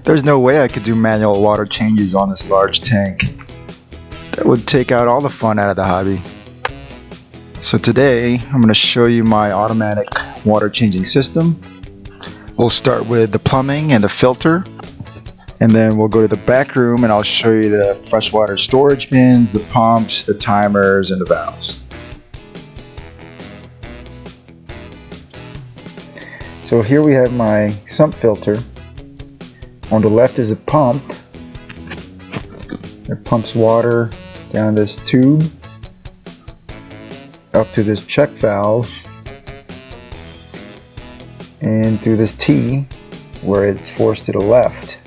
There's no way I could do manual water changes on this large tank. That would take out all the fun out of the hobby. So today I'm going to show you my automatic water changing system. We'll start with the plumbing and the filter, and then we'll go to the back room and I'll show you the freshwater storage bins, the pumps, the timers, and the valves. So here we have my sump filter. On the left is a pump. It pumps water down this tube up to this check valve and through this T where it's forced to the left.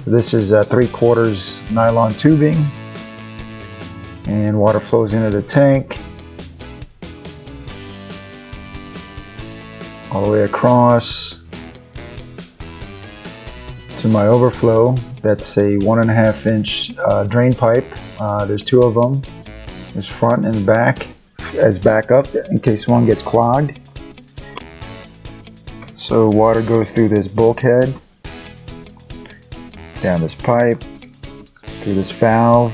This is 3/4 nylon tubing, and water flows into the tank all the way across to my overflow. That's a 1.5 inch drain pipe. There's 2 of them. There's front and back as backup in case one gets clogged. So water goes through this bulkhead, down this pipe, through this valve,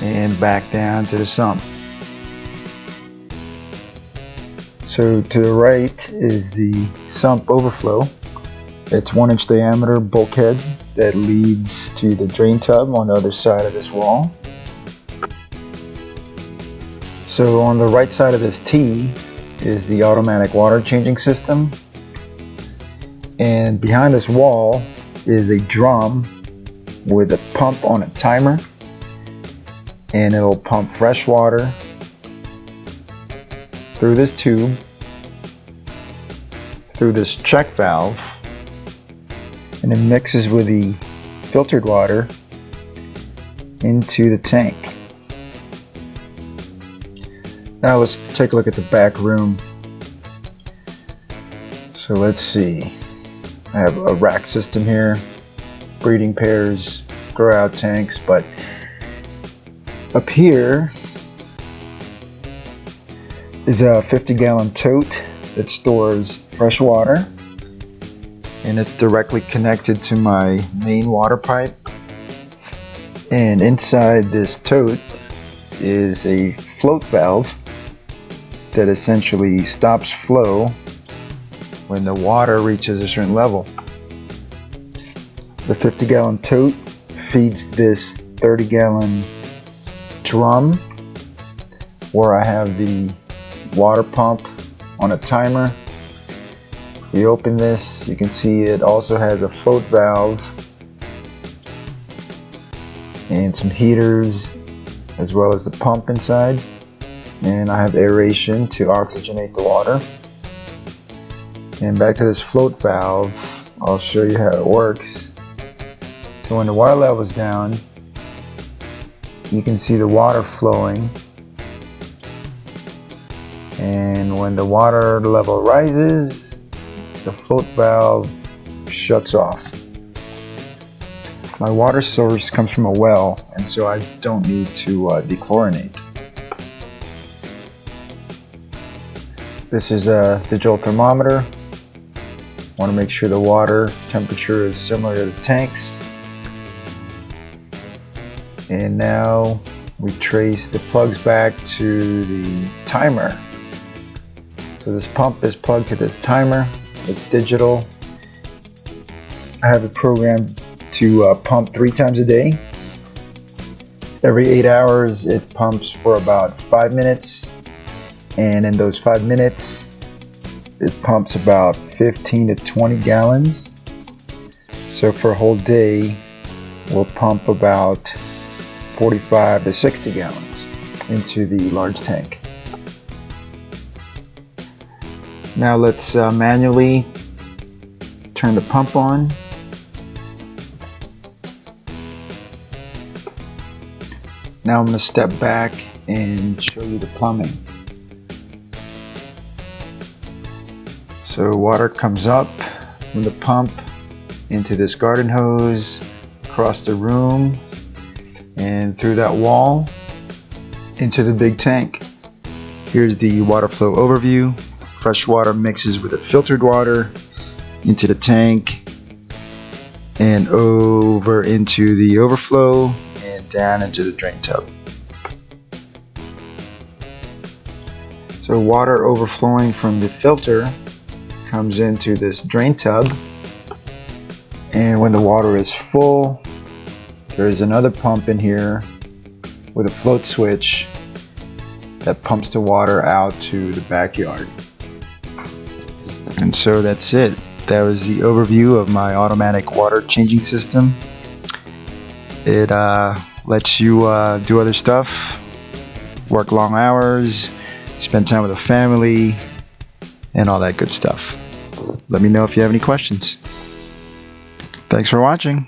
and back down to the sump. So to the right is the sump overflow. It's 1 inch diameter bulkhead that leads to the drain tub on the other side of this wall. So on the right side of this T is the automatic water changing system, and behind this wall is a drum with a pump on a timer, and it'll pump fresh water through this tube, through this check valve, and it mixes with the filtered water into the tank. Now let's take a look at the back room. So let's see. I have a rack system here, breeding pairs, grow out tanks, but up here is a 50-gallon tote that stores fresh water, and it's directly connected to my main water pipe. And inside this tote is a float valve that essentially stops flow when the water reaches a certain level. The 50-gallon tote feeds this 30-gallon drum where I have the water pump on a timer. You open this, you can see it also has a float valve and some heaters as well as the pump inside. And I have aeration to oxygenate the water. And back to this float valve, I'll show you how it works. So when the water level is down, you can see the water flowing, and when the water level rises, the float valve shuts off. My water source comes from a well, and so I don't need to dechlorinate. This is a digital thermometer. Want to make sure the water temperature is similar to the tanks. And now we trace the plugs back to the timer. So this pump is plugged to this timer. It's digital. I have it programmed to pump 3 times a day. Every 8 hours it pumps for about 5 minutes. And in those 5 minutes, it pumps about 15 to 20 gallons. So for a whole day, we'll pump about 45 to 60 gallons into the large tank. Now let's manually turn the pump on. Now I'm going to step back and show you the plumbing. So water comes up from the pump into this garden hose, across the room, and through that wall into the big tank. Here's the water flow overview. Fresh water mixes with the filtered water into the tank and over into the overflow and down into the drain tub. So water overflowing from the filter comes into this drain tub, and when the water is full, there's another pump in here with a float switch that pumps the water out to the backyard. And so that's it. That was the overview of my automatic water changing system. It lets you do other stuff, work long hours, spend time with the family, and all that good stuff. Let me know if you have any questions. Thanks for watching.